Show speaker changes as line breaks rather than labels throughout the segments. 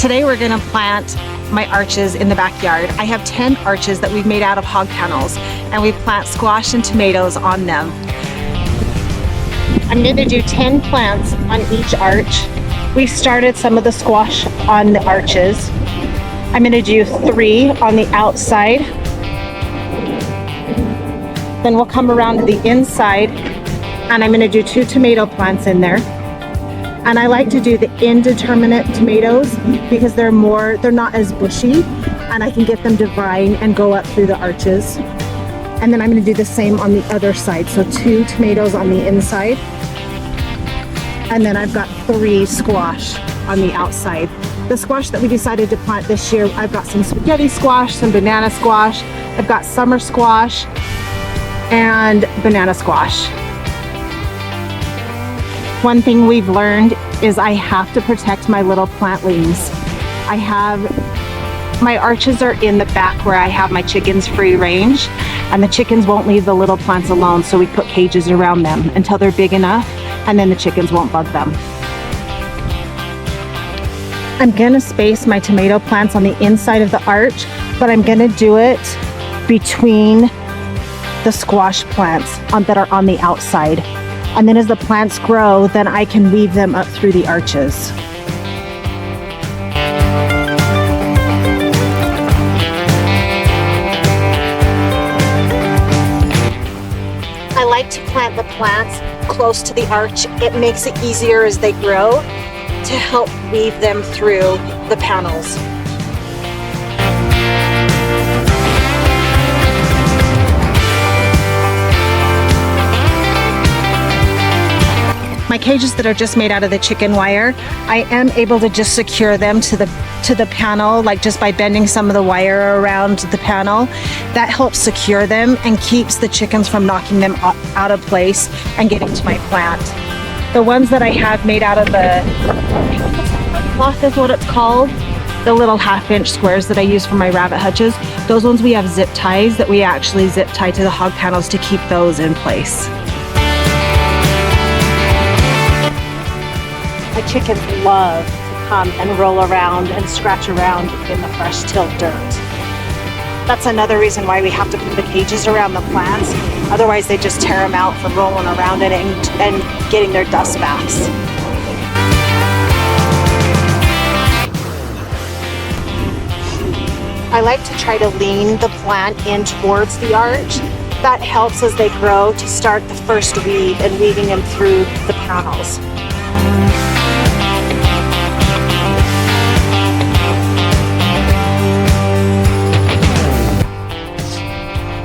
Today we're gonna plant my arches in the backyard. I have 10 arches that we've made out of hog panels, and we plant squash and tomatoes on them. I'm gonna do 10 plants on each arch. We started some of the squash on the arches. I'm gonna do 3 on the outside. Then we'll come around to the inside, and I'm gonna do 2 tomato plants in there. And I like to do the indeterminate tomatoes because they're not as bushy, and I can get them to vine and go up through the arches. And then I'm gonna do the same on the other side. So 2 tomatoes on the inside. And then I've got 3 squash on the outside. The squash that we decided to plant this year, I've got some spaghetti squash, some banana squash, I've got summer squash, and banana squash. One thing we've learned is I have to protect my little plantlings. My arches are in the back where I have my chickens free range, and the chickens won't leave the little plants alone, so we put cages around them until they're big enough, and then the chickens won't bug them. I'm gonna space my tomato plants on the inside of the arch, but I'm gonna do it between the squash plants that are on the outside. And then as the plants grow, then I can weave them up through the arches. I like to plant the plants close to the arch. It makes it easier as they grow to help weave them through the panels. My cages that are just made out of the chicken wire, I am able to just secure them to the panel, like just by bending some of the wire around the panel. That helps secure them and keeps the chickens from knocking them out of place and getting to my plant. The ones that I have made out of the cloth is what it's called, the little 1/2-inch squares that I use for my rabbit hutches, those ones we have zip ties that we actually zip tie to the hog panels to keep those in place. My chickens love to come and roll around and scratch around in the fresh tilled dirt. That's another reason why we have to put the cages around the plants. Otherwise they just tear them out from rolling around it and getting their dust baths. I like to try to lean the plant in towards the arch. That helps as they grow to start the first weave and weaving them through the panels.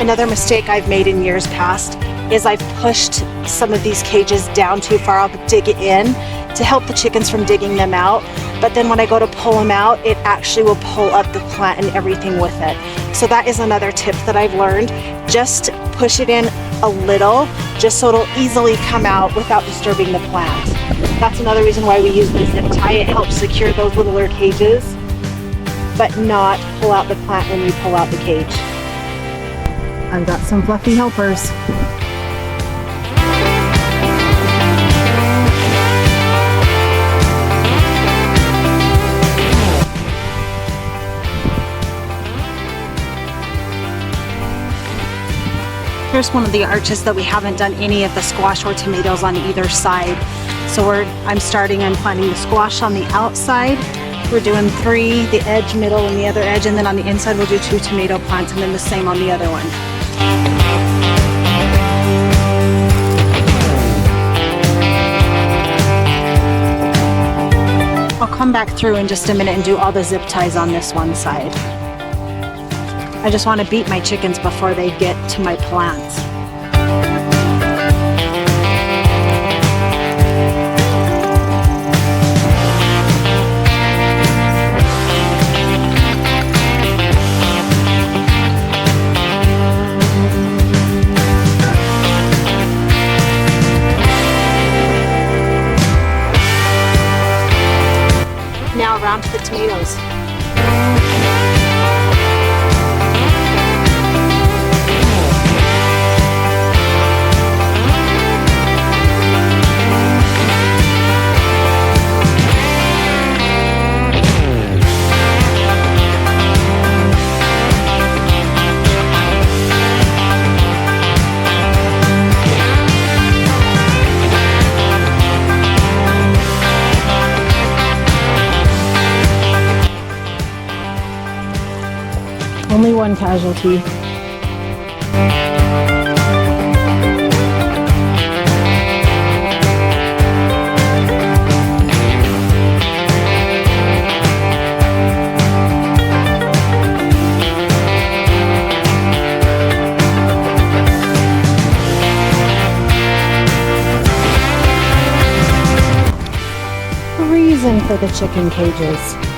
Another mistake I've made in years past is I've pushed some of these cages down too far. I'll dig it in to help the chickens from digging them out. But then when I go to pull them out, it actually will pull up the plant and everything with it. So that is another tip that I've learned. Just push it in a little, just so it'll easily come out without disturbing the plant. That's another reason why we use the zip tie. It helps secure those littler cages, but not pull out the plant when you pull out the cage. I've got some fluffy helpers. Here's one of the arches that we haven't done any of the squash or tomatoes on either side. So I'm planting the squash on the outside. We're doing 3, the edge, middle, and the other edge, and then on the inside we'll do 2 tomato plants, and then the same on the other one. I'll come back through in just a minute and do all the zip ties on this one side. I just want to beat my chickens before they get to my plants. Now around to the tomatoes.
Only one casualty. Reason for the chicken cages.